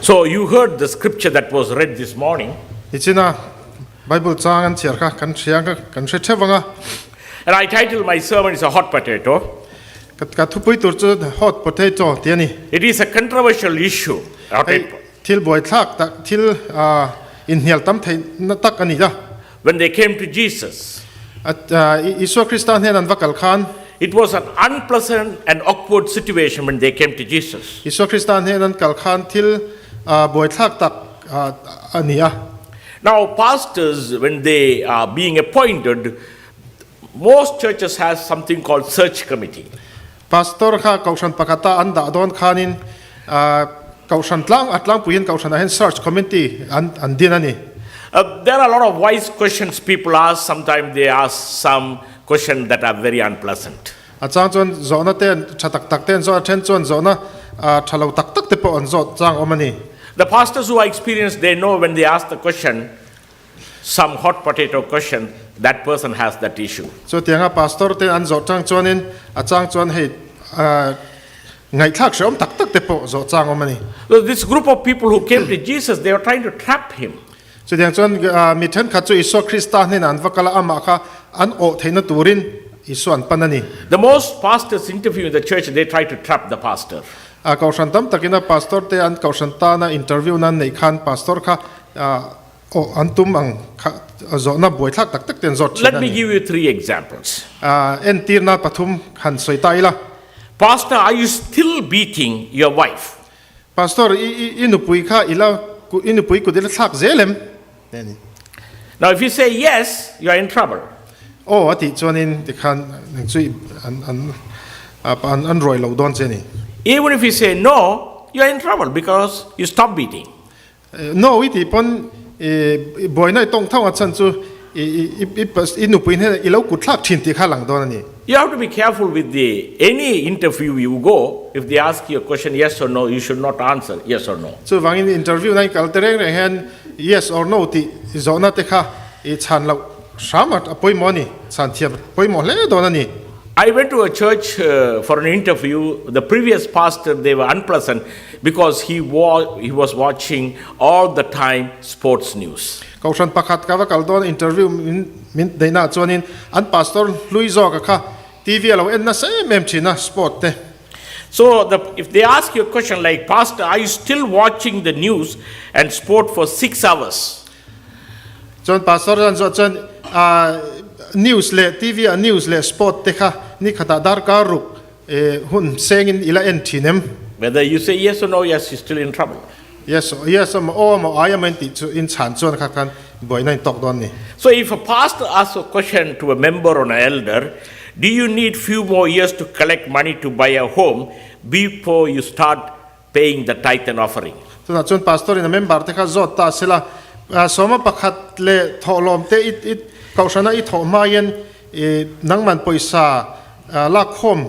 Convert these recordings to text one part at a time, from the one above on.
So you heard the scripture that was read this morning. Ichina Bible changan chiarka kan chianga kan chewanga And I titled my sermon is a hot potato. ka thupui turchu hot potato tiani It is a controversial issue. thil boy thak tak thil in hial tam thei na tak ani ja When they came to Jesus, at Isu Christan hen an vakal khan it was an unpleasant and awkward situation when they came to Jesus. Isu Christan hen an kal khan thil boy thak tak ania Now, pastors, when they are being appointed, most churches has something called search committee. pastor kha kaushan pakata an da don khanin kaushan tlang atlang puin kaushan hen search committee an din ani There are a lot of wise questions people ask. Sometimes they ask some questions that are very unpleasant. achang chon zona ten chatak tak ten zo ten chon zona thalo tak tak te po on zo chang omani The pastors who are experienced, they know when they ask the question, some hot potato question, that person has that issue. so tianga pastor te an zo chang chonin achang chon he ngai thak shom tak tak te po zo chang omani So this group of people who came to Jesus, they were trying to trap him. so tiang chon mi then kha chu iso Christa nin an vakala ama kha an o theina turin isu an panani The most pastors interview in the church, they try to trap the pastor. kaushan tam takina pastor te an kaushan ta na interview nan nei khan pastor kha o antum ang zo na boi thak tak tak ten zo Let me give you 3 examples. en tir na pathum khan soi tai la Pastor, are you still beating your wife? pastor inupui kha ila inupui ku dil thak zelem Now, if you say yes, you are in trouble. o ati chonin ti khan ning chui an roi lo don cheni Even if you say no, you are in trouble because you stop beating. no iti pon boi na tong thang chan chu inupui he ilo ku thak thin ti kha lang don ani You have to be careful with any interview you go. If they ask you a question, yes or no, you should not answer yes or no. so wangin interview nai kal tereng re hen yes or no ti zona te kha chan lo shamat apoi moni chan thiam poi mo le don ani I went to a church for an interview. The previous pastor, they were unpleasant because he was watching all the time sports news. kaushan pakhat ka wa kal don interview min deina chonin an pastor luizo ka kha tv alo en na se mem china sport te So if they ask you a question like, Pastor, are you still watching the news and sport for 6 hours? chon pastor an zo chon news le tv a news le sport te kha ni khata dar ka ruk hun sengin ila en thinem Whether you say yes or no, yes, you're still in trouble. yes am I am in chan chon kha kan boy nai tok don ni So if a pastor asks a question to a member or an elder, do you need few more years to collect money to buy a home before you start paying the tithe and offering? so na chon pastor in a member te kha zot ta sela soma pakhat le tholom te it kaushana I thomayen nangman poisa la khom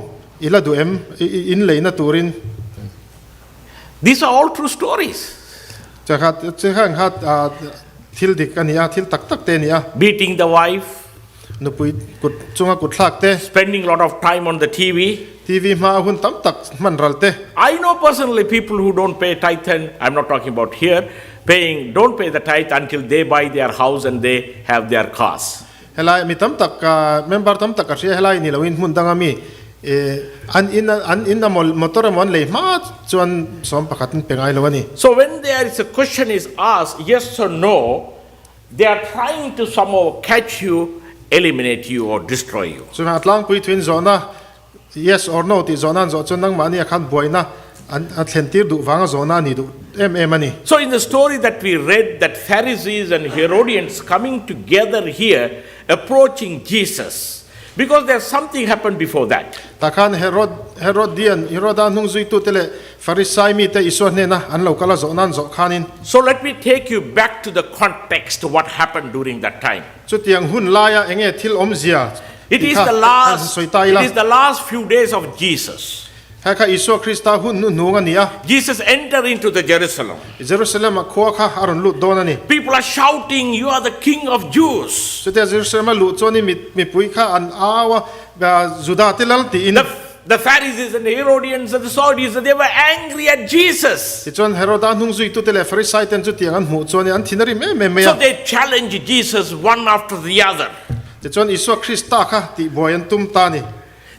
ila du em in leina turin These are all true stories. chakhan hat thil dik ania thil tak tak te nia Beating the wife, nupui kut chunga kut thak te spending a lot of time on the TV. tv ma hun tam tak man ral te I know personally people who don't pay tithe, and I'm not talking about here, don't pay the tithe until they buy their house and they have their cars. helai mi tam tak member tam tak ri helai ni lawin mun dangami an in a motor mon le ma chuan som pakhatin pengai lawani So when there is a question is asked, yes or no, they are trying to somehow catch you, eliminate you, or destroy you. so na tlang pui twin zona yes or no ti zona zo chon nang mani khan boina an thlentir du wanga zona ni du em ani So in the story that we read, that Pharisees and Herodians coming together here, approaching Jesus, because there's something happened before that. takhan herodan nung zui tu tele farisai mi te iso ne na an lo kala zo nan zo khanin So let me take you back to the context of what happened during that time. chu tiang hun laya enge thil om zia It is the last few days of Jesus. ha kha iso Christa hun nu nga nia Jesus entered into the Jerusalem. Jerusalem kho kha aron lut don ani People are shouting, you are the King of Jews. so te Jerusalem lu choni mi pui kha an awa juda telal ti in the Pharisees and the Herodians and the Sadducees, they were angry at Jesus. ti chuan Heroda nung zui tu te le Pharisai ten chu tiang an mu chuan an thinari me So ya they challenged Jesus one after the other. ti chuan Isu Krista kha ti boy an tum ta ni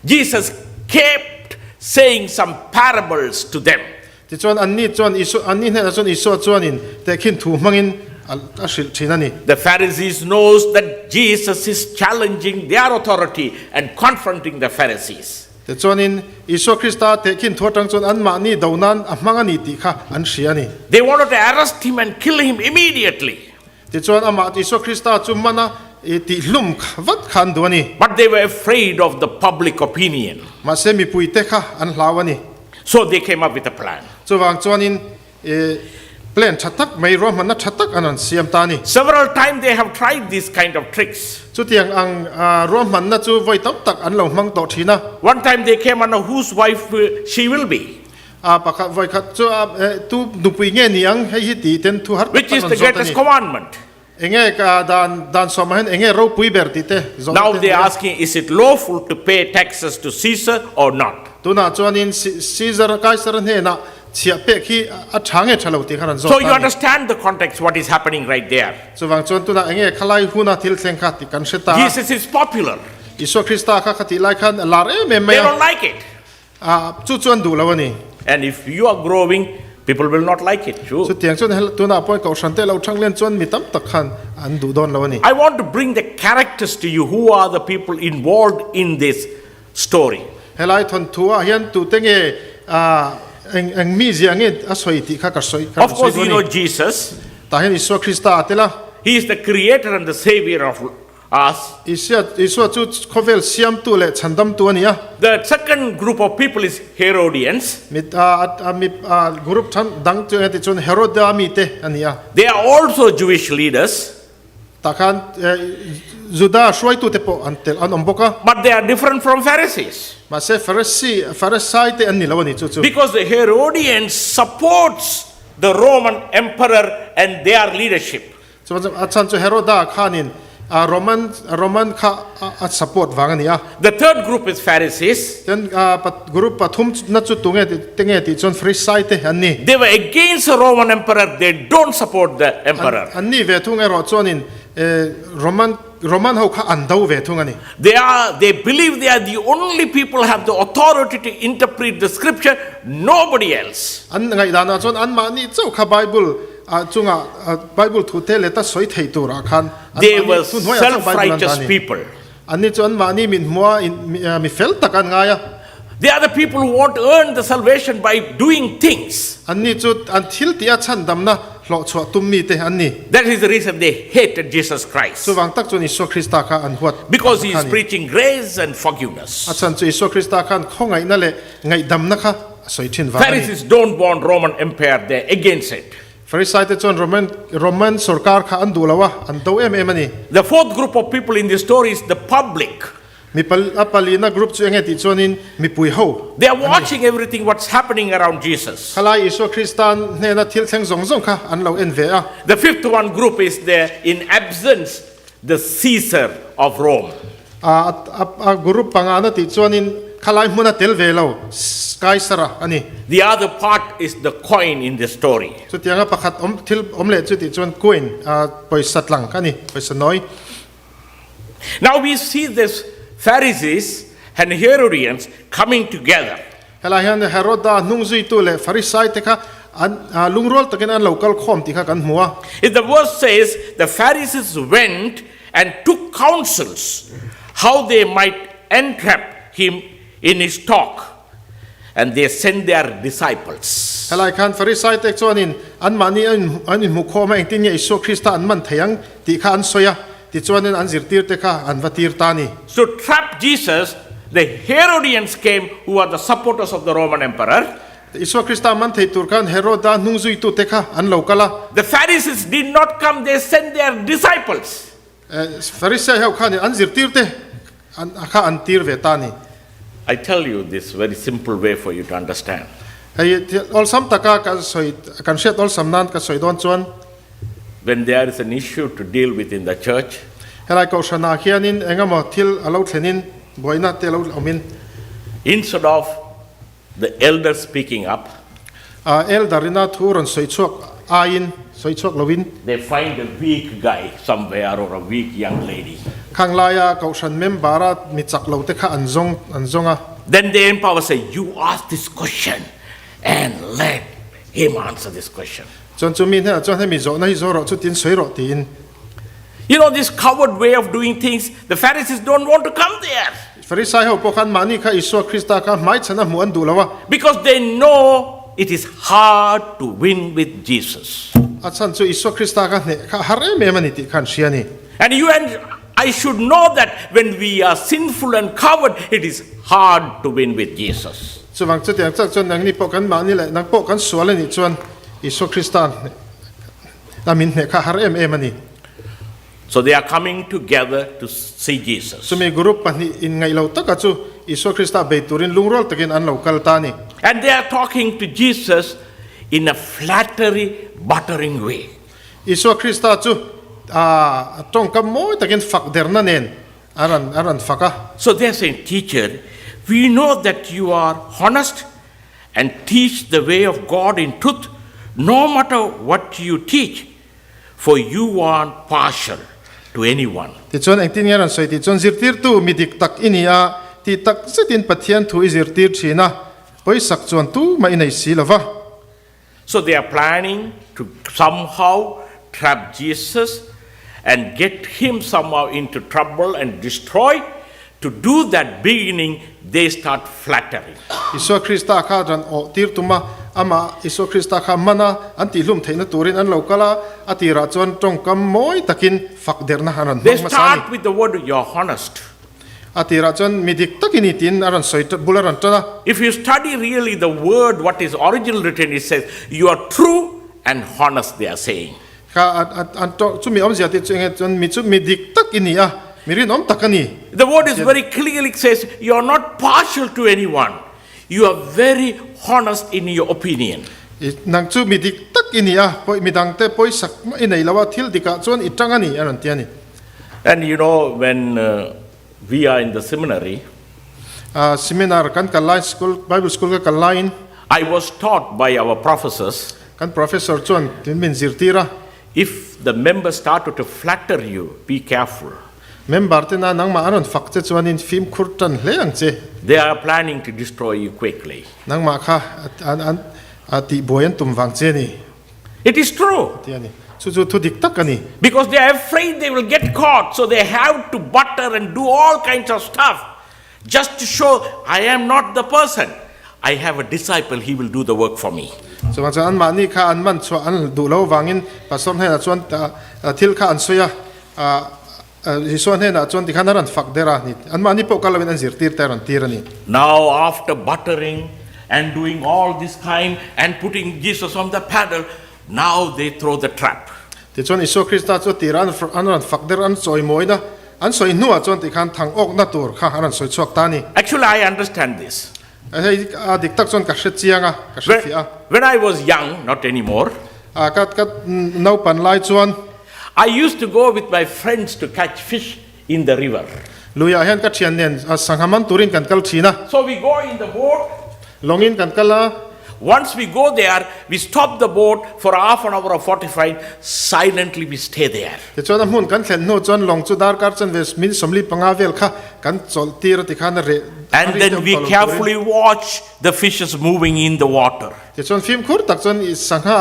Jesus kept saying some parables to them. ti chuan an ni chuan Isu an ni hne chuan Isu chuan in te khin thu mangin a shil thina ni The Pharisees knows that Jesus is challenging their authority and confronting the Pharisees. te chuan in Isu Krista te khin thu tang chuan an ma ni donan a hmanga ni ti kha an hria ni They wanted to arrest him and kill him immediately. ti chuan ama Isu Krista chu mana ti hlum vat khan du ani But they were afraid of the public opinion. ma se mi pui te kha an hlaw ani So they came up with a plan. chuwang chuan in plan thatak mai ro man na thatak anan siam ta ni Several times they have tried these kind of tricks. chu tiang ang ro man na chu voi tam tak an lo mang to thina One time they came on whose wife she will be, pakha voi khat chu tu nupui nge ni ang hei hi ti ten thu har which is the greatest commandment. enge ka dan somahen enge ro pui ber ti te Now they are asking, is it lawful to pay taxes to Caesar or not? tu na chuan in Caesar Kaiser ne na chia pe khi a thange thalo ti kharan zo So you understand the context, what is happening right there. chuwang chuan tu na enge khalai huna thil thleng kha ti kan se ta Jesus is popular. Isu Krista kha khati lai khan lar me me They don't like it. chu chuan du lawani And if you are growing, people will not like it. chu True. tiang chuan tu na poi ko sante lo thang len chuan mi tam tak khan an du don lawani I want to bring the characters to you who are the people involved in this story. helai thon thua hian tu tenge eng mi jiang it a soi ti kha ka soi Of course, you know Jesus. ta hian Isu Krista atela He is the creator and the savior of us. Isu chu khovel siam tu le chandam tu ania The second group of people is Herodians. mit group tham dang chu ti chun Heroda mi te ania They are also Jewish leaders, ta khan Juda shoi tu te po antel an omboka but they are different from Pharisees. ma se Pharisai te an ni lawani chu Because the Herodians supports the Roman emperor and their leadership. so achan chu Heroda khanin Roman kha a support wangania The third group is Pharisees. then group pathum na chu tunge tenge ti chon Pharisai te anni They were against the Roman emperor. They don't support the emperor. anni ve thunge ro chonin Roman ho kha andau ve thungani They believe they are the only people who have the authority to interpret the scripture, nobody else. an ngai dana chon an ma ni chau kha chunga Bible thu te le ta soi thei tu ra khan They were self-righteous people. anni chon ma ni min mua mi fel takan ngaya They are the people who want to earn the salvation by doing things. anni chu an thil ti a chan dam na lo chwa tummi te anni That is the reason they hated Jesus Christ. so wang tak chon Isu Krista kha an huat Because he is preaching grace and forgiveness. achan chu Isu Krista khan khongai na le ngai dam na kha soi thin wa Pharisees don't want Roman Empire. They're against it. Pharisai te chon Roman sarkar kha an dulawa an do em ani The fourth group of people in this story is the public. mi apali na group chu enge ti chonin mi pui ho They are watching everything what's happening around Jesus. khalai Isu Kristan ne na thil theng zong kha an lo en ve a The fifth one group is there in absence, the Caesar of Rome. group pangana ti chonin khalai muna tel ve lo Kaisara ani The other part is the coin in the story. chu tianga pakhat thil omle chu ti chon coin paisa tlang kani paisa noi Now we see this Pharisees and Herodians coming together. hela hian Heroda nungzui tu le Pharisai te kha an lungrol taken an local khom ti kha kan hmuwa If the verse says the Pharisees went and took counsels how they might entrap him in his talk, and they sent their disciples. helai khan Pharisai te chonin an mani an mu khoma engtin ye Isu Krista an man thayang ti kha an soya ti chonin an zirtir te kha an vatir tani So to trap Jesus, the Herodians came, who are the supporters of the Roman emperor. Isu Krista man thei tur kan Heroda nungzui tu te kha an lokala The Pharisees did not come, they sent their disciples. Pharisai ho khan an zirtir te an kha an tir ve tani I tell you this very simple way for you to understand. ol sam taka ka soi kan shet ol samnan ka soi don chuan When there is an issue to deal with in the church, helai ko shana khianin engamo thil alo thlenin boina te lo omin Instead of the elder speaking up, elder ina thuron soi chuak ain soi chuak lovin they find a weak guy somewhere or a weak young lady. khanglaya kaushan membara mi chaklo te kha anzonga Then they empower, say, you ask this question and let him answer this question. chon chumin ha chon hemi zo na hi zo ro chu tin soi ro tin You know, this coward way of doing things, the Pharisees don't want to come there farisai ho pokhan mani kha isu krista ka mai chana mu an du lawa because they know it is hard to win with Jesus. achan chu isu krista ka ne kha hare me mani ti khan siani And you and I should know that when we are sinful and coward, it is hard to win with Jesus. chuwang chu tiang chak chon nang ni pokan mani le nang pokan sual ni chuan isu krista amin ne kha hare me mani So they are coming together to see Jesus. sumi group pani in ngai lo taka chu isu krista be turin lungrol takin an lo kal tani And they are talking to Jesus in a flattery, buttering way. isu krista chu tong kam moi takin fak der na nen aran faka So they are saying, Teacher, we know that you are honest and teach the way of God in truth, no matter what you teach, for you aren't partial to anyone. ti chuan eng tin ngeran soi ti chuan zirtir tu midik tak inia ti tak setin pathian thu zirtir thina poi sak chuan tu mai nei si lova So they are planning to somehow trap Jesus and get him somehow into trouble and destroy. To do that beginning, they start flattering. isu krista kha ran o tir tuma ama isu krista kha mana anti lum theina turin an lokala atira chuan tong kam moi takin fak der na haran They masani start with the word, you're honest. atira chuan midik takini tin aran soi bularan tana If you study really the word, what is original written, it says, you are true and honest, they are saying. ka an to chumi om zia ti chuan mi chu midik takini mirin om takani The word is very clearly says, you are not partial to anyone. You are very honest in your opinion. nang chu midik takini poi midang te poi sak mai nei lawa thil dika chuan itangani aran tiani And you know, when we are in the seminary, seminar kan kalai school bible school ka kalain I was taught by our professors, kan professor chuan tin min zirtira if the members started to flatter you, be careful. member te na nang ma aron fak che chuan in film khurtan hleang che They are planning to destroy you quickly. nang ma kha an ati boyan tum wang che ni It is true. tiani chu chu thu dik takani Because they are afraid they will get caught, so they have to butter and do all kinds of stuff just to show I am not the person. I have a disciple, he will do the work for me. so wang an ma ni kha an man chwa an du lo wangin pastor he na chuan thil kha an soya Hisuan he na chuan ti khanaran fak dera ni an ma ni po kalawin an zirtir teran tirani Now, after buttering and doing all this kind and putting Jesus on the paddle, now they throw the trap. ti chuan isu krista chu tiran an fak der an soi moina an soi nuwa chuan ti khan thang ok na tur kha aran soi chuak tani Actually, I understand this. hei dik tak chuan ka hre chianga ka hre fia When I was young, not anymore, kat no pan lai chuan I used to go with my friends to catch fish in the river. luya hian ka thian nen sanghaman turin kan kal thina So we go in the boat. longin kan kala Once we go there, we stop the boat for half an hour or 45. Silently we stay there. ti chuan a hmun kan thlen no chuan long chu dar kar chan ves min somli panga vel kha kan chol tir ti khan re And then we carefully watch the fishes moving in the water. ti chuan film khur tak chuan i sangha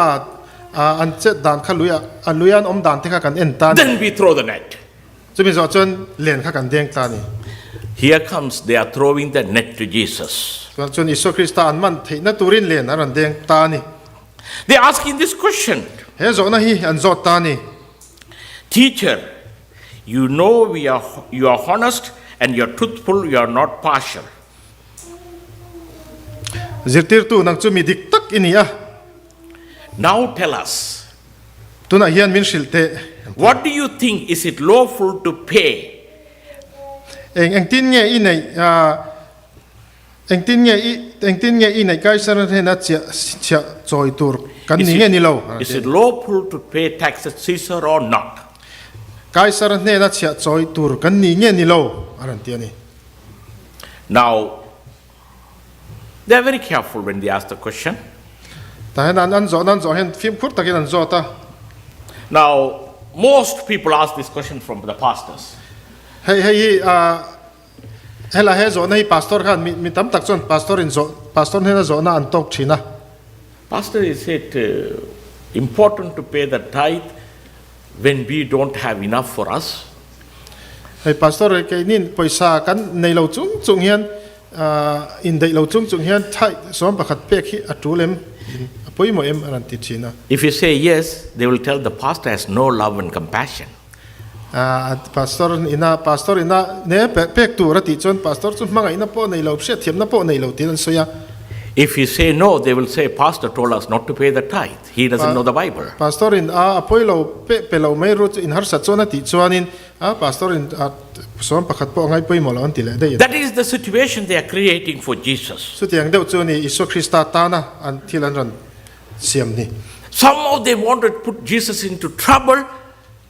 an che dan kha luyan om dan te kha kan en tan Then we throw the net. chumi zo chuan len kha kan deng tani Here comes, they are throwing the net to Jesus. chuan isu krista an man theina turin len aran deng tani They are asking this question. he zo na hi an zot tani Teacher, you know you are honest and you are truthful, you are not partial. zirtir tu nang chu mi dik tak ini Now tell us, tuna hian min shilte what do you think? Is it lawful to pay? eng tin nge i nei eng tin nge i nei kai saran he na chia choi tur kan ni nge ni lo Is it lawful to pay taxes Caesar or not? kai saran he na chia choi tur kan ni nge ni lo aran tiani Now, They are very careful when they ask the question. แต่ให้นั้นzo hen film kut takin an zo ta Now, most people ask this question from the pastors. Hey la he zo nei pastor khan mi tam tak chon pastor hena zo na an tok thina Pastor, is it important to pay the tithe when we don't have enough for us? hey pastor ke nin poisa kan nei lo chung hian in dei lo chung hian thai som pakhat pek hi atulem poi mo em an ti thina If you say yes, they will tell the pastor has no love and compassion. pastor ina ne pek tu ra ti chon pastor chu manga ina po nei lo pse thiam na po nei lo tin an soya If you say no, they will say, Pastor told us not to pay the tithe. He doesn't know the Bible. pastor in apoi lo pe lo mai ru in har sa chona ti chuanin pastor in som pakhat po ngai poi mo lo an ti le dei That is the situation they are creating for Jesus. su tiang deuh chu ni isu krista ta na an thilan ran siam ni Somehow they want to put Jesus into trouble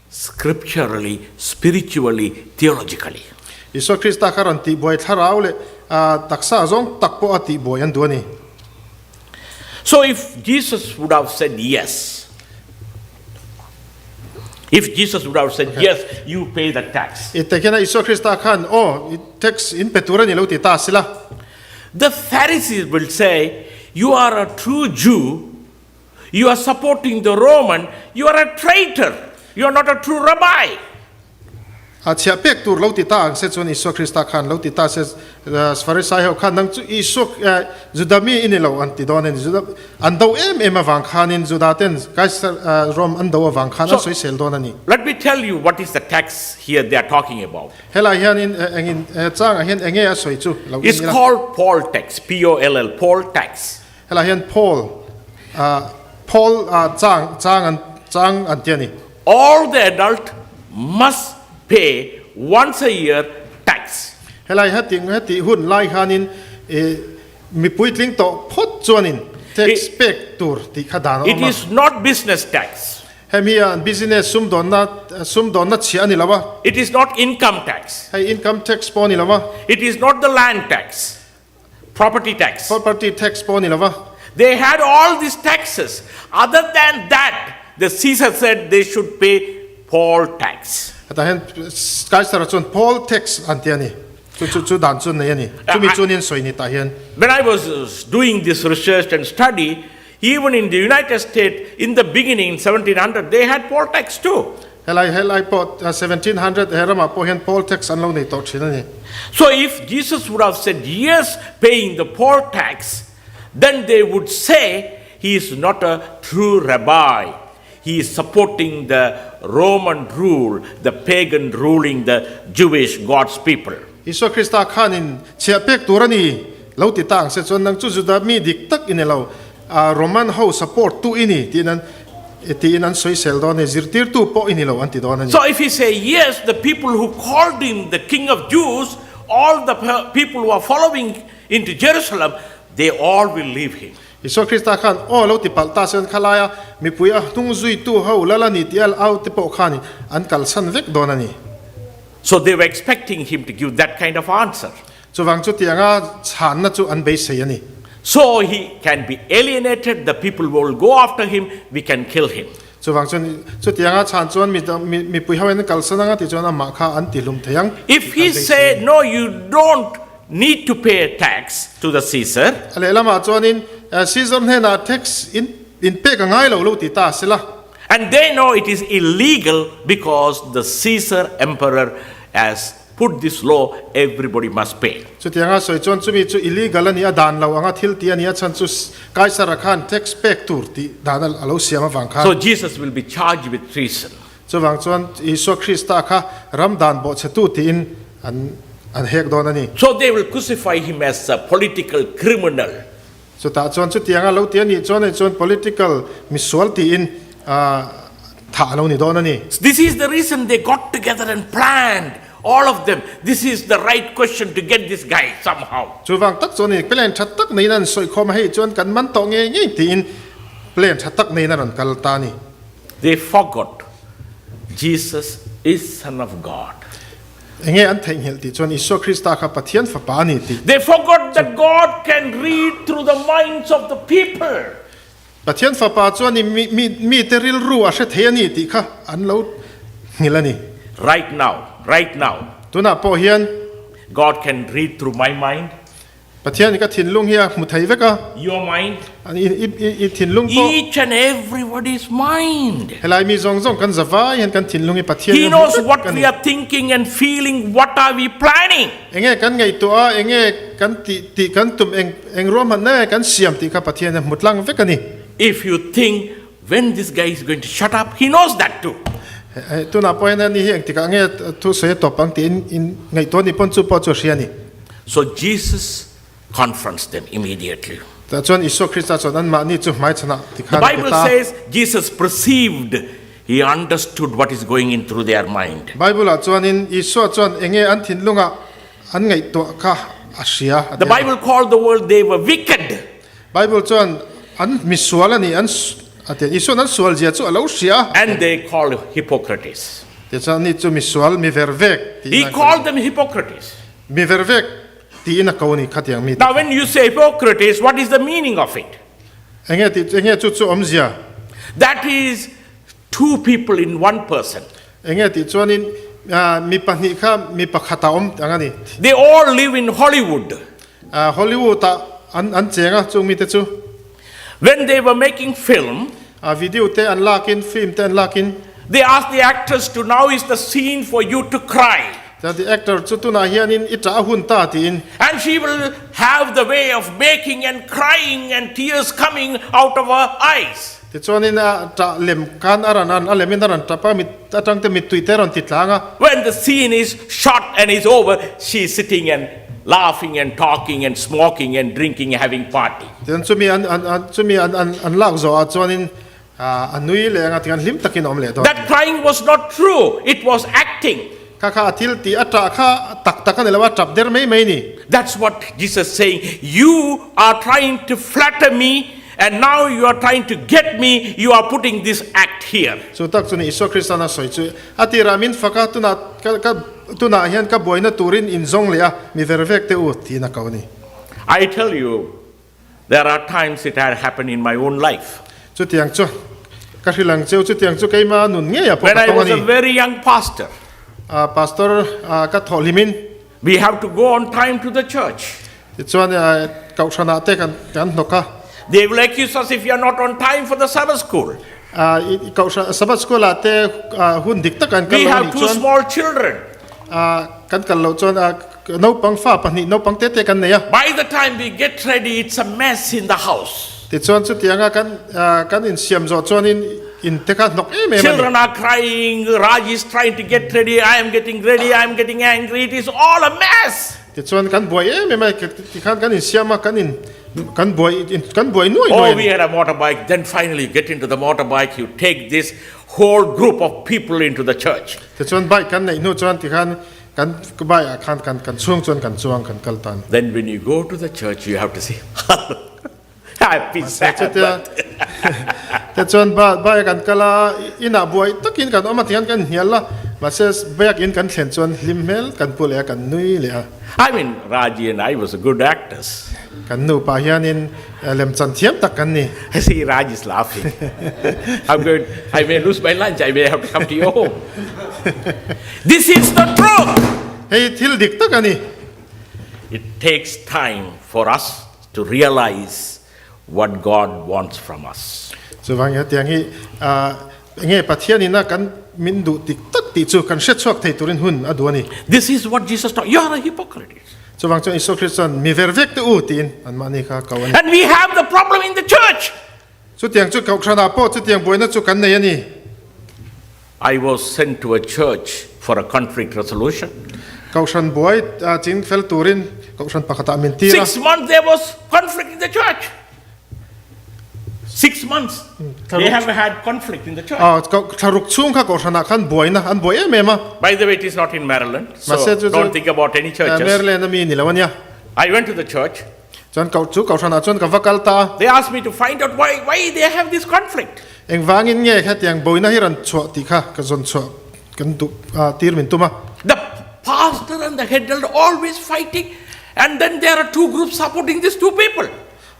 scripturally, spiritually, theologically. isu krista karan ti boi tharau le taksa zong takpo ati boi an duani So if Jesus would have said yes, yes, you pay the tax. itekena isu krista khan tax in petura ni lo ti ta sila The Pharisees will say, you are a true Jew, you are supporting the Roman, you are a traitor, you are not a true rabbi. achia pek tur lo ti ta ang se chon isu krista khan lo ti ta se farisai ho khan nang chu isu judami in lo an ti don en juda an do em awang khanin judaten kaisar rom an do awang khan So- soi sel don ani Let me tell you what is the tax here they are talking about. hela hian in engin chang a hian enge a soi chu lo It's called Paul tax, P-O-L-L, Paul tax. hela hian Paul chang an tiani All the adult must pay once a year tax. hela hati hun lai khanin mi puitling to phot chuanin tax pek tur ti khadan It is not business tax. hemia business sum don na chi ani lawa It is not income tax. hey income tax poni lawa It is not the land tax, property tax. property tax poni lawa They had all these taxes. Other than that, the Caesar said they should pay Paul tax. ata hen kaisar chon Paul tax an tiani chu dan chun nei ani chu mi chunin soi ni ta hian When I was doing this research and study, even in the United States, in the beginning, 1700, they had Paul tax too. helai pot 1700 herama po hen Paul tax an lo nei to thina ni So if Jesus would have said yes, paying the Paul tax, then they would say he is not a true rabbi. He is supporting the Roman rule, the pagan ruling the Jewish God's people. isu krista khanin chia pek turani lo ti tang se chon nang chu juda mi dik tak in lo roman ho support tu ini tinan soi sel don zirtir tu po ini lo anti don ani So if he say yes, the people who called him the King of Jews, all the people who are following into Jerusalem, they all will leave him. isu krista khan lo ti palta sen khalaya mi puya tung zui tu ho lala ni tial out te po khani an kal san vek don ani So they were expecting him to give that kind of answer. chuwang chu tianga chan na chu an be sei ani So he can be alienated, the people will go after him, we can kill him. chuwang chu tianga chan chuan mi pui hawen kal sananga ti chuan ma kha an ti lum theyang If he say, no, you don't need to pay a tax to the Caesar, ale lama chuanin season hena tax in pe ka ngai lo ti ta sila and they know it is illegal because the Caesar emperor has put this law, everybody must pay. chu tianga soi chuan chu mi chu illegal ani adan lo anga thil ti ani chan chu kaisar khan tax pek tur ti danal alo siama wang khan So Jesus will be charged with treason. chuwang chuan isu krista kha ramdan bo chetu ti in an hek don ani So they will crucify him as a political criminal. so ta chuan chu tianga lo ti ani chuan political misual ti in tha lo ni don ani This is the reason they got together and planned, all of them. This is the right question to get this guy somehow. chuwang tak chuan ni plan that tak nei nan soi khom hei chuan kan man to nge ti in plan that tak nei nan kal ta ni They forgot Jesus is Son of God. enge an thei ngel ti chuan Isu Krista kha pathian fapa ni ti They forgot that God can read through the minds of the people. pathian fapa chuan ni mi te ril ru a hre thei ani ti kha an lo ngilani Right now, tuna po hian God can read through my mind, pathian ka thinlung hi mu thei veka your mind, an i thinlung po each and everybody's mind. helai mi zong zong kan zawa hian kan thinlung hi pathian He knows what we are thinking and feeling, what are we planning. enge kan ngai to a enge kan ti kan tum eng rom han na kan siam ti kha pathian mutlang vekani If you think when this guy is going to shut up, he knows that too. tuna po hian ni heng ti ka nge tu se to pang ti in ngai to ni pon chu po chu hriani So Jesus confronts them immediately. ta chuan Isu Krista chuan an ma ni chu mai chana ti The kha Bible says Jesus perceived, he understood what is going in through their mind. Bible a chuan in Isu chuan enge an thinlunga an ngai to kha asia The Bible called the world they were wicked. Bible chuan an misual ani an ate Isu nan sual zia chu alo sia And they called Hippocrates. te chuan ni chu misual mi vervek ti He called them Hippocrates. mi vervek ti ina ko ni khatiang mi Now when you say Hippocrates, what is the meaning of it? enge chu om zia That is two people in one person. enge ti chuan in mi pahni kha mi pakhata om angani They all live in Hollywood. Hollywood ta an chenga chung mi te chu When they were making film, video te an lakin film te an lakin they asked the actors to, now is the scene for you to cry. ta the actor chu tu na hian in ita hun ta ti in And she will have the way of making and crying and tears coming out of her eyes. ti chuan in ta lem kan aran an alemin aran ta pa mi atang te mi Twitter on ti tlanga When the scene is shot and is over, she is sitting and laughing and talking and smoking and drinking and having party. ten chu mi an lak zo a chuan in anui le nga tian lim takin om le to That crying was not true. It was acting. kha atil ti ata kha tak takan lewa tap der mai ni That's what Jesus is saying. You are trying to flatter me, and now you are trying to get me. You are putting this act here. so tak chu ni Isu Krista na soi chu ati ramin faka tu na hian ka boina turin in zong le a mi vervek te u ti na ka ni I tell you, there are times it had happened in my own life. chu tiang chu ka hrilang cheu chu tiang chu keima nun nge ya po When I ka was a ni very young pastor, pastor ka tholimin we have to go on time to the church. ti chuan ka usana te kan noka They will accuse us if you are not on time for the Sabbath school. ka usana sabat school ate hun dik tak kan We lo have ni two chuan small children. kan lo chuan no pang fa pa ni no pang te kan ne ya By the time we get ready, it's a mess in the house. ti chuan chu tianga kan in siam zo chuan in te ka nok em Children are crying. Raj is trying to get ready. I am getting ready. I am getting angry. It is all a mess. ti chuan kan boy em ti kan in siama kan boy noi Oh, noi we had a motorbike. Then finally, you get into the motorbike. You take this whole group of people into the church. ti chuan bai kan nei no chuan ti kan bai kan chuang kan kaltan Then when you go to the church, you have to say, happy Sabbath. te chuan bai kan kala ina boy takin kan oma tian kan hiala ma says back in kan thlen chuan limel kan pule kan nui le I mean, Raji and I was good actors. kan nu pa hian in lem chan thiam tak kan ni I see Raj is laughing. I may lose my lunch. I may have to come to your home. This is the truth. hei thil dik tak ani It takes time for us to realize what God wants from us. chuwang ya tiang hi nge pathian ina kan min du dik tak ti chu kan shet chuak thei turin hun aduani This is what Jesus taught. You are a hypocrite. chuwang chu Isu Kristan mi vervek te u tin an mani kha kawani And we have the problem in the church. chu tiang chu kau khana po chu tiang boina chu kan nei ani I was sent to a church for a conflict resolution. kau shan boy chin fel turin kau shan pakata min tira 6 months there was conflict in the church. 6 months. They have had conflict in the church. kau tharuk chung kha kau shana khan boina an boy ema By the way, it is not in Maryland, so Massachusetts- don't think about any churches. merle na mi ni lawanya I went to the church. chuan kau shana chuan ka vakal ta They asked me to find out why they have this conflict. eng wangin nge kha tiang boina hiran chho ti kha ka zon chho kan du tir min tuma The pastor and the head elder always fighting, and then there are two groups supporting these two people.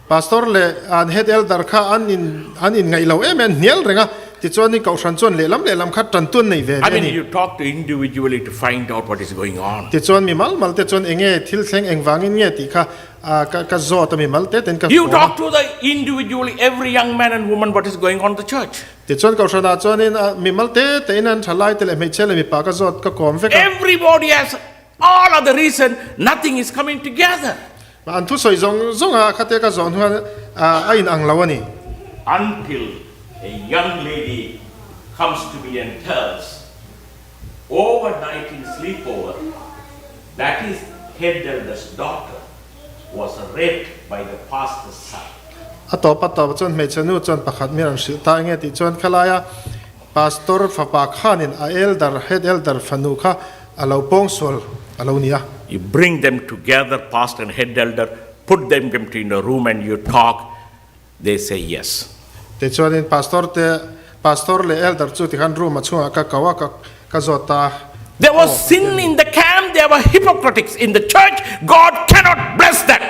pastor le an head elder kha an in ngai lo em nial renga ti chuan ni kausan chuan le lam kha tan tun nei ve I mean, you talk to individually to find out what is going on. ti chuan mi mal te chuan enge thil thleng eng wangin nge ti kha ka zo ta mi mal te ten ka You talk to the individually, every young man and woman, what is going on in the church. ti chuan kausan a chuan in mi mal te in an thalai te le mei chele mi pa ka zot ka kom ve ka Everybody has all other reason, nothing is coming together. an thu soi zong a kha te ka zon huan a in ang lawani Until a young lady comes to me and tells, overnight in sleepover, that his head elder's daughter was raped by the pastor's son. atop chuan mei chanu chuan pakhat mi ran sil ta nge ti chuan khalaya pastor fa pa khanin a elder head elder fanu kha alo pong sol alo nia You bring them together, pastor and head elder, put them in a room and you talk, they say yes. te chuan in pastor le elder chu ti han room a chunga ka kawa ka zota There was sin in the camp, there were hypocrites in the church. God cannot bless that.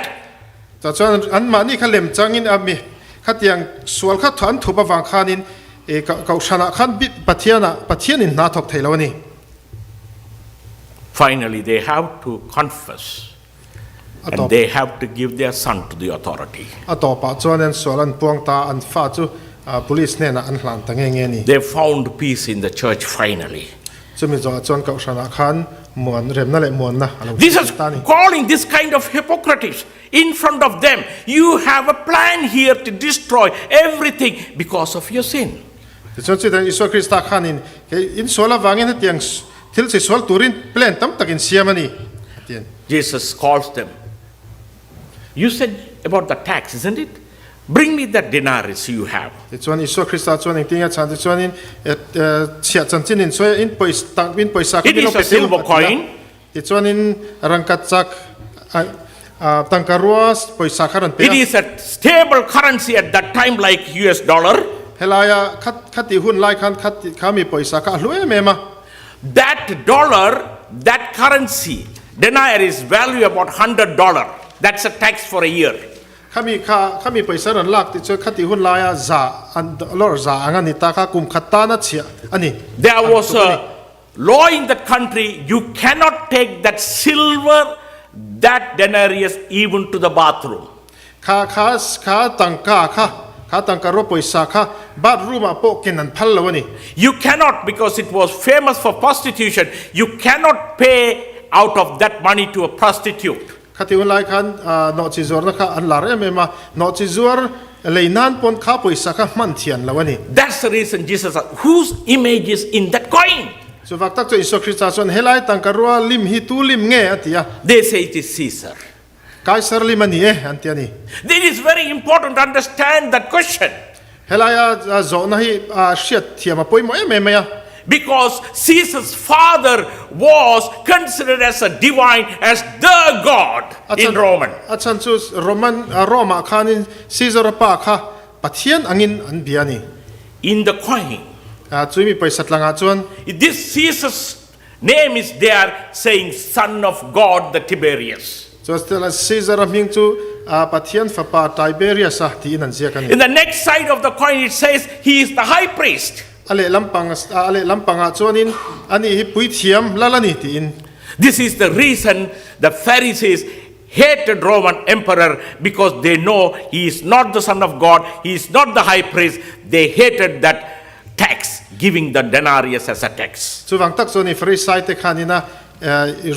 ta chuan an ma ni khalem changin ami khatiang sual kha than thupa wang khanin e ka shana khan bit pathianin na thok theilawani Finally, they have to confess and they have to give their son to the authority. atopa chuan en solan puang ta an fa chu police ne na an hlan ta nge ni They found peace in the church finally. chumi zo chuan ka shana khan mon rem na le mon na alo This is calling this kind of hypocrites in front of them. You have a plan here to destroy everything because of your sin. ti chuan chu den iso krista khanin in sola wangin tiang thil si sol turin plan tam takin siamani tian Jesus calls them. You said about the tax, isn't it? Bring me that denarius you have. ti chuan iso krista chuan ing tinga chan ti chuan in chia chan chin in so in poisa It is a silver coin. ti chuan in rangkat chak tangkaruas poisa kharan pe It is a stable currency at that time like US dollar. helaya khati hun lai khan khami poisa ka hlue mema That dollar, that currency, denarius is value about $100. That's a tax for a year. khami poisa ran lak ti chu khati hun laya za an dollar za angani ta kha kum khatta na chia ani There was a law in that country, you cannot take that silver, that denarius even to the bathroom. kha tangka ro poisa kha bathroom a po kenan phal lawani You cannot, because it was famous for prostitution, you cannot pay out of that money to a prostitute. khati hun lai khan no chi zor na kha an lar mema no chi zor leinan pon kha poisa kha man thian lawani That's the reason Jesus said, whose image is in that coin? so faktak chu iso krista chon helai tangka ro lim hi tu lim nge atia They say it is Caesar. kaisar limani antiani It is very important to understand that question. helaya zo na hi shiat thiama poimo emema Because Caesar's father was considered as a divine, as the God in Roman. achan chu roma khanin caesar pa kha pathian angin an biani In the coin, chumi paisa tlanga chuan this Caesar's name is there saying Son of God, the Tiberius. so stela caesar ming chu pathian fa pa tiberius a ti nan zia kan In the next side of the coin, it says he is the high priest. ale lampanga chuanin ani hi pui thiam lalani ti in This is the reason the Pharisees hated Roman emperor, because they know he is not the Son of God, he is not the high priest. They hated that tax, giving the denarius as a tax. chu wang tak choni free site te khanina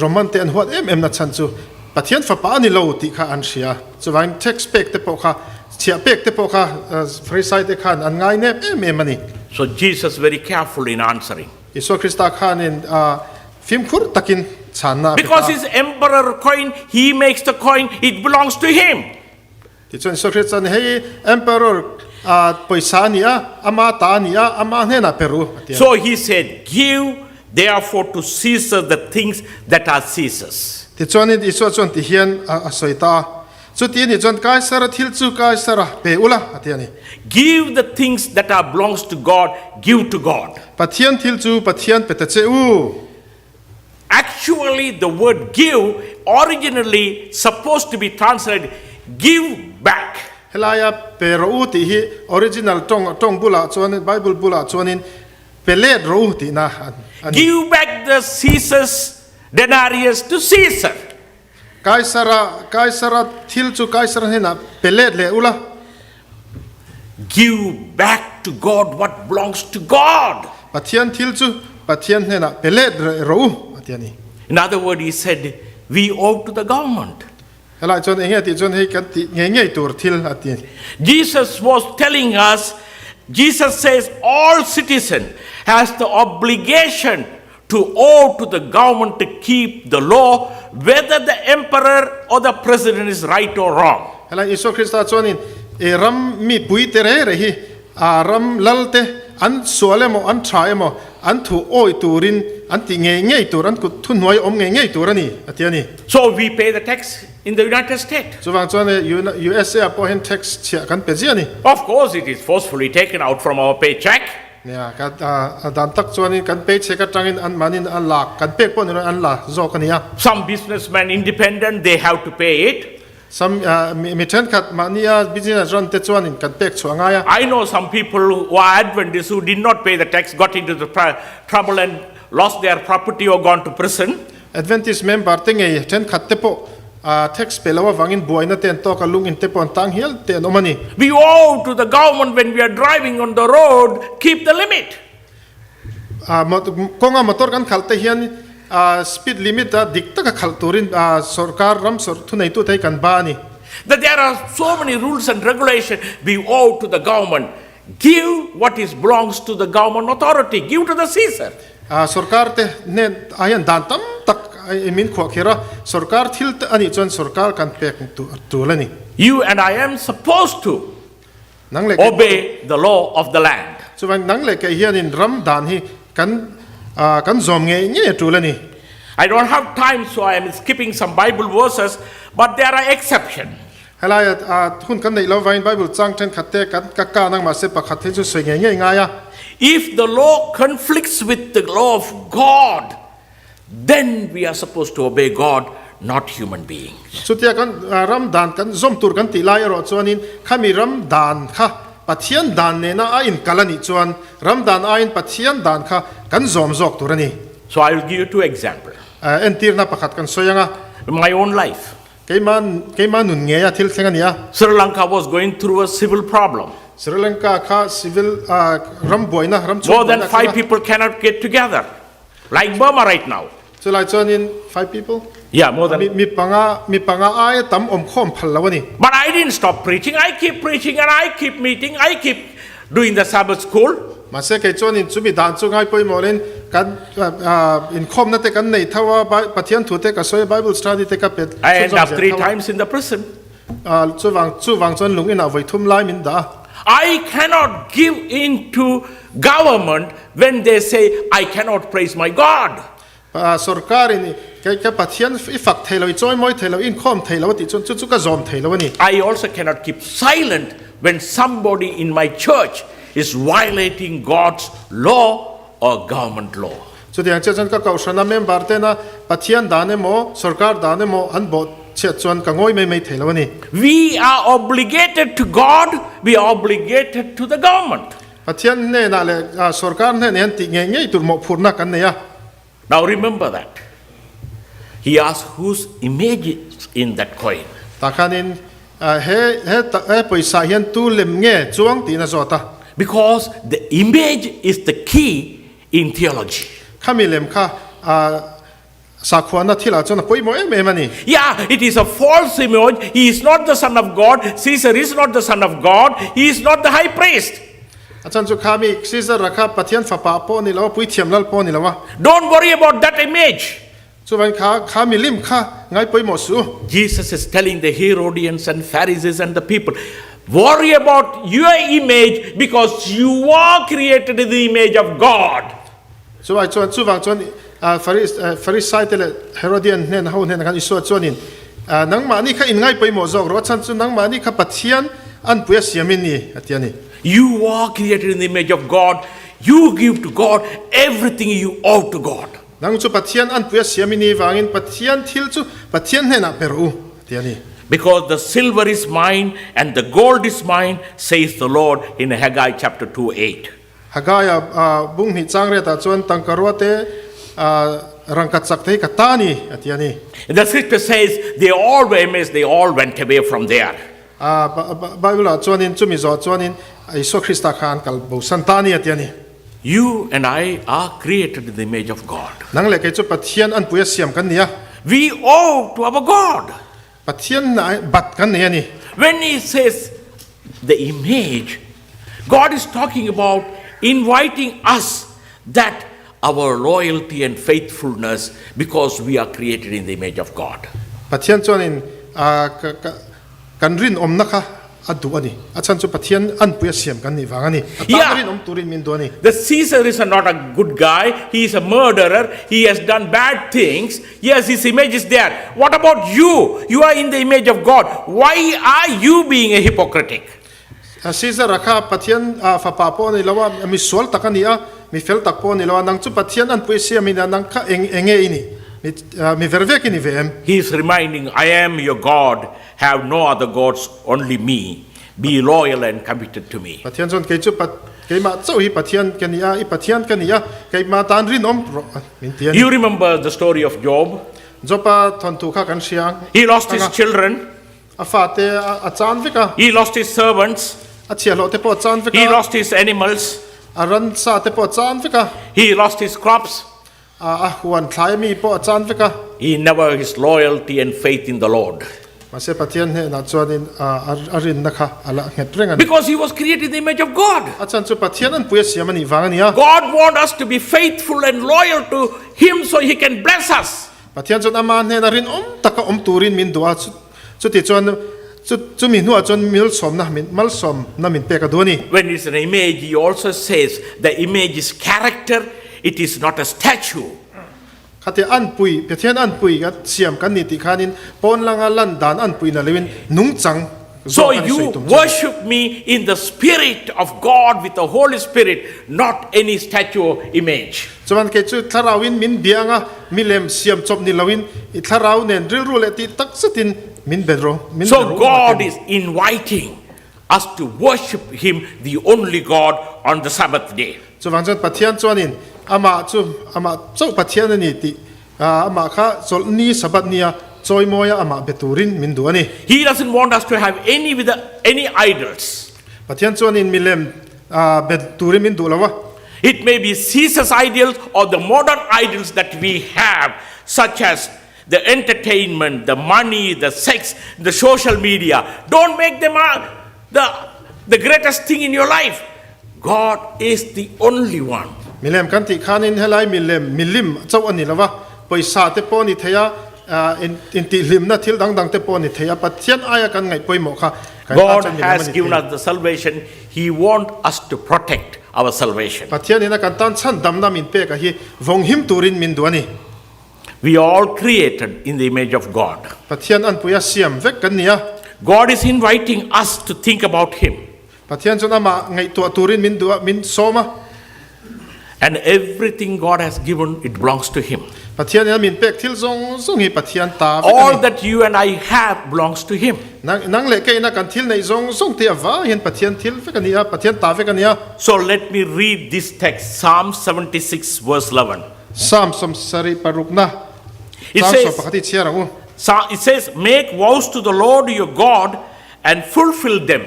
roman te an huat em na chan chu pathian fa pa ni lo ti kha an sia chu wang text pek te po kha chia pek te po kha free site te khan an ngai ne em ani So Jesus very careful in answering. iso krista khanin film khur takin channa Because his emperor coin, he makes the coin, it belongs to him. ti chon iso krista hei emperor poisa nia ama ta nia ama ne na peru So he said, give therefore to Caesar the things that are Caesar's. ti chon iso chon ti hian a soita chu ti ni chon kaisar thil chu kaisar pe ula atiani Give the things that are belongs to God, give to God. pathian thil chu pathian pe ta che u Actually, the word give originally supposed to be translated give back. helaya pero uti hi original tong bula chuan Bible bula chuanin pelet ro ti na ani Give back the Caesar's denarius to Caesar. kaisara thil chu kaisara hena pelet le ula Give back to God what belongs to God. pathian thil chu pathian hena pelet ro atiani In other words, he said, we owe to the government. helai chuan enge ti chuan hei kan ti nge tur thil atiani Jesus was telling us, Jesus says all citizen has the obligation to owe to the government to keep the law, whether the emperor or the president is right or wrong. helai iso krista chuanin e ram mi pui te re hi a ram lalte an sualemo an thaemo an thu oi turin an ti nge tur an ku thun noi om nge turani atiani So we pay the tax in the United States. chuwang chuan USA po hen tax chia kan pe jiani Of course, it is forcefully taken out from our paycheck. ya ka dan tak chuanin kan pe che ka tangin an manin an lak kan pe pon an la zo kania Some businessmen independent, they have to pay it. sam mi then khat mania business run te chuanin kan pek chuanga ya I know some people who are Adventists who did not pay the tax, got into the trouble and lost their property or gone to prison. Adventist member te nge then khat te po tax pelawa wangin buaina ten to ka lungin te pon tang hial te nomani We owe to the government when we are driving on the road, keep the limit. konga motor kan khalte hian speed limit dikta ka khalturin sarkar ram sor thunai tu thai kan ba ni That there are so many rules and regulations we owe to the government. Give what is belongs to the government authority. Give to the Caesar. sarkar te ne ayan dan tam tak I mean kho khera sarkar thil te ani chon sarkar kan pek tu lani You and I am supposed to nang le obey the law of the land. chuwang nang le ke hian in ram dan hi kan zom nge tu lani I don't have time, so I am skipping some Bible verses, but there are exceptions. helai hun kan nei lo vain Bible chang then khatte kan ka nang ma se pakhat the chu soi nge nga ya If the law conflicts with the law of God, then we are supposed to obey God, not human beings. chutia kan ram dan kan zom tur kan ti lai ro chuanin khami ram dan kha pathian dan ne na a in kalani chuan ram dan a in pathian dan kha kan zom zok turani So I will give you two examples. en tir na pakhat kan soyanga In my own life, keiman nun nge ya thil thengania Sri Lanka was going through a civil problem. Sri Lanka kha civil ram boina ram More than 5 people cannot get together, like Burma right now. chulai chuanin 5 people Yeah, more than. mi panga ai tam om khom phal lawani But I didn't stop preaching. I keep preaching and I keep meeting. I keep doing the Sabbath school. ma se ke chuanin chumi dan chu ngai poi moren kan in khom na te kan nei thawa pathian thu te ka soi Bible study te ka pet I end up 3 times in the prison. chuwang chuan lungin a voi thum lai min da I cannot give in to government when they say I cannot praise my God. sarkar in ke pathian I fak thailoi choi moi thailo in khom thailo ti chu ka zom thailo ni I also cannot keep silent when somebody in my church is violating God's law or government law. chu tiang che chan ka kausana member te na pathian dane mo sarkar dane mo an bo che chuan ka ngoi mai thailo ni We are obligated to God. We are obligated to the government. pathian ne na le sarkar ne ne ti nge tur mo phurna kan ne ya Now remember that. He asked whose image is in that coin. takhanin he paisa hian tu lem nge chuang ti na zota Because the image is the key in theology. khami lem kha sakhwana thila chona poi mo em ani Yeah, it is a false image. He is not the Son of God. Caesar is not the Son of God. He is not the high priest. achan chu khami Caesar rakha pathian fa pa po ni lo pui thiam lal po ni lawa Don't worry about that image. chu ban khami lim kha ngai poi mo su Jesus is telling the Herodians and Pharisees and the people, worry about your image because you are created in the image of God. chu ai chu wang chon Pharisee te le Herodian nen ho nen kan iso chonin nang ma ni kha in ngai poi mo jok ro chan chu nang ma ni kha pathian an puya siamin ni atiani You are created in the image of God. You give to God everything you owe to God. nang chu pathian an puya siamini wangin pathian thil chu pathian hena peru tiani Because the silver is mine and the gold is mine, says the Lord in Haggai chapter 2:8. hagaya bung hi changre ta chuan tangkarwate rangkat sakthei katani atiani And the scripture says they all were amazed, they all went away from there. Bible chuanin chumi zo chuanin Iso Krista khan kal bo santani atiani You and I are created in the image of God. nang le ke chu pathian an puya siam kan nia We owe to our God. pathian na bat kan nia ni When he says the image, God is talking about inviting us that our loyalty and faithfulness because we are created in the image of God. pathian chuanin kan rin om naka adu ani achan chu pathian an puya siam kan ni wangani Yeah. rin om turin min do ani The Caesar is not a good guy. He is a murderer. He has done bad things. Yes, his image is there. What about you? You are in the image of God. Why are you being a hypocritic? Caesar rakha pathian fa pa po ni lawa mi sol takania mi fel tak po ni lawa nang chu pathian an puya siam ina nang kha enge ini mi vervek ini vem He is reminding, I am your God. Have no other gods, only me. Be loyal and committed to me. pathian chon ke chu pat ke ma chau hi pathian kania I pathian kania ke ma tan rin om min tian You remember the story of Job? jopa thon tu kha kan siang He lost his children. afate a chan vika He lost his servants. a chialo te po chan He vika lost his animals. a ran sa te po chan vika He lost his crops. a huan thlai mi po chan vika He never his loyalty and faith in the Lord. ma se pathian he na chuanin a rin na kha ala nget rengan Because he was created in the image of God. a chan chu pathian an puya siam ani wangania God wants us to be faithful and loyal to him so he can bless us. pathian chon ama ne na rin om taka om turin min dua chu ti chuan chu mi nu a chon mil som na min mal som na min pe ka doni When it's an image, he also says the image is character, it is not a statue. khate an pui pathian an pui ga siam kan ni ti khanin pon langa lan dan an pui na lewin nung chang So you worship me in the spirit of God with the Holy Spirit, not any statue or image. chuan ke chu tharawin min bianga milem siam chop ni lawin I tharau nen ril ru le ti tak satin min bedro min So bedro God is inviting us to worship him, the only God, on the Sabbath day. chuan chan pathian chuanin ama chau pathian ani ti ama kha sol ni sabat nia choi moya ama beturin min du ani He doesn't want us to have any idols. pathian chuanin milem beturin min du lawa It may be Caesar's idols or the modern idols that we have, such as the entertainment, the money, the sex, the social media. Don't make them the greatest thing in your life. God is the only one. milem kan ti khanin helai milim chau ani lawa poisa te poni theya in ti lim na thil dang te poni theya pathian aya kan ngai poimo kha God has given us the salvation. He wants us to protect our salvation. pathian ina kan tan chan dam na min pe ka hi vong him turin min duani We are all created in the image of God. pathian an puya siam vek kan nia God is inviting us to think about him. pathian chona ma ngai to turin min du min soma And everything God has given, it belongs to him. pathian ina min pek thil zong hi pathian ta All that you and I have belongs to him. nang le ke ina kan thil nei zong te ava hin pathian thil vek ania pathian ta vek ania So let me read this text, Psalm 76 verse 11. sam som sari parukna It sam so says, pakati chiarangu make vows to the Lord your God and fulfill them.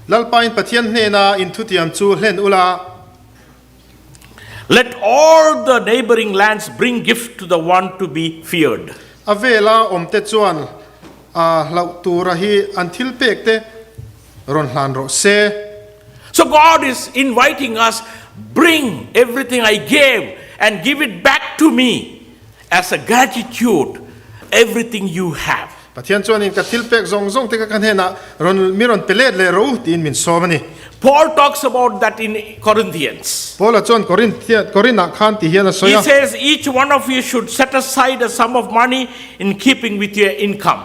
lalpain pathian hne na in thutiam chu hlen ula Let all the neighboring lands bring gift to the one to be feared. avela omte chuan lau tura hi an thil pek te ron hlan ro se So God is inviting us, bring everything I gave and give it back to me as a gratitude, everything you have. pathian chuan in ka thil pek zong te ka kan hena ron miron pelet le ro tin min somani Paul talks about that in Corinthians. pola chuan korina khan ti hian a He soya says each one of you should set aside a sum of money in keeping with your income.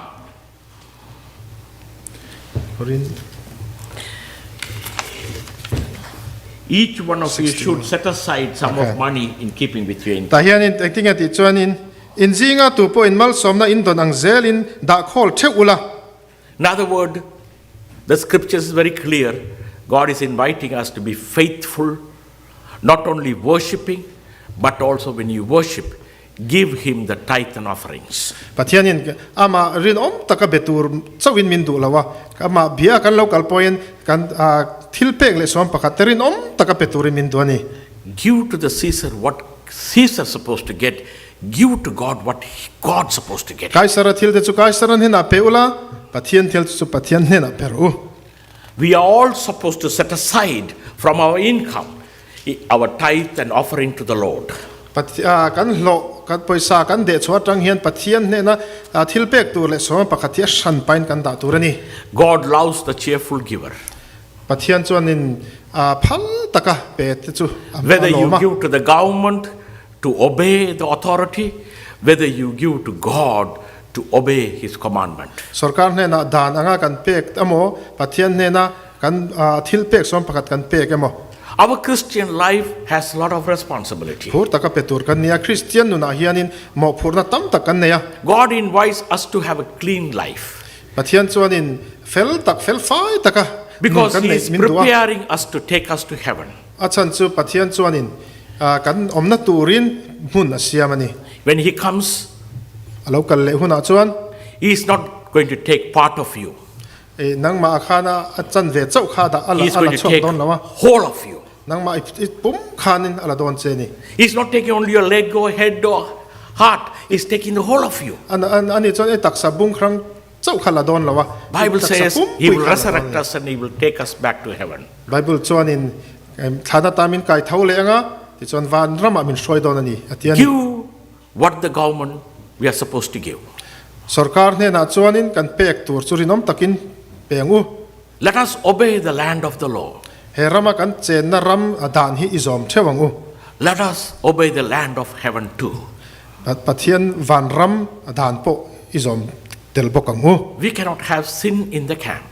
Each one of you 61. should set aside some Okay. of money in keeping with your income. ta hian in acting ati chuan in zinga tu po in mal somna in don ang zel in da khol theula In other words, the scripture is very clear. God is inviting us to be faithful, not only worshipping, but also when you worship, give Him the tithe and offerings. pathianin ama rin taka betur chawin min du lawa ama bia kan local point kan thilpek le som pakhat terin taka beturin min du ani Give to the Caesar what Caesar is supposed to get. Give to God what God's supposed to get. kaisara thil te chu kaisaran hena peula pathian thil chu pathian hena peru We are all supposed to set aside from our income our tithe and offering to the Lord. kan lo kan poisa kan de chwa tang hian pathian hena thilpek tur le som pakhatia san pain kan da turani God loves the cheerful giver. pathian chuan in phal taka pe te chu Whether you give to the government to obey the authority, whether you give to God to obey His commandment. sarkar hena dan anga kan pek amo pathian hena kan thilpek som pakhat kan pek amo Our Christian life has a lot of responsibility. phur taka petur kan nia christian nu na hianin mo phurna tam tak kan neya God invites us to have a clean life pathian chuan in fel fai taka because kan He nei is min duwa preparing us to take us to heaven. achan chu pathian chuan in kan omna turin mun asiamani When He comes, alo kal le huna chuan He is not going to take part of you. nang ma khana achan ve chau kha da ala He is going ala to chok take don lawa whole of you. nang ma pum khanin ala don cheni He is not taking only your leg or head or heart. He is taking the whole of you. ani chuan taksa bung krang chau khala don lawa Bible Taksa says pum He pui will khala resurrect don. us and He will take us back to heaven. Bible chuan in thana tamin kai thau le anga ti chuan van rama min shroi don ani atian Give what the government we are supposed to give. sarkar ne na chuan in kan pek tur churinom takin pengu Let us obey the land of the law. he rama kan chen na ram adan hi izom thewangu Let us obey the land of heaven too. pathian van ram adan po izom tel bokangu We cannot have sin in the camp.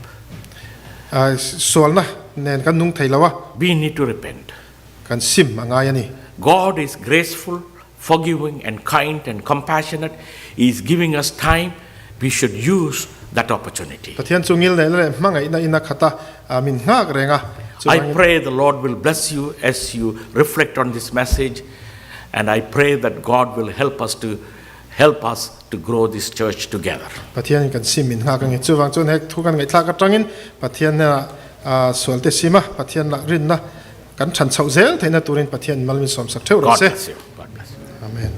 solna nen kan nung theilawa We need to repent. kan sim anga yani God is graceful, forgiving, and kind and compassionate. He is giving us time. We should use that opportunity. pathian chungil ne le mangai na ina khata min ngak renga I pray the Lord will bless you as you reflect on this message, and I pray that God will help us to grow this church together. pathian kan sim min ngak ngi chuwang chun hek thu kan ngai thla ka tangin pathian na solte sima pathian la rin na kan chan chau zel theina turin pathian malmin som sak theu ro God se bless you. God bless you. amen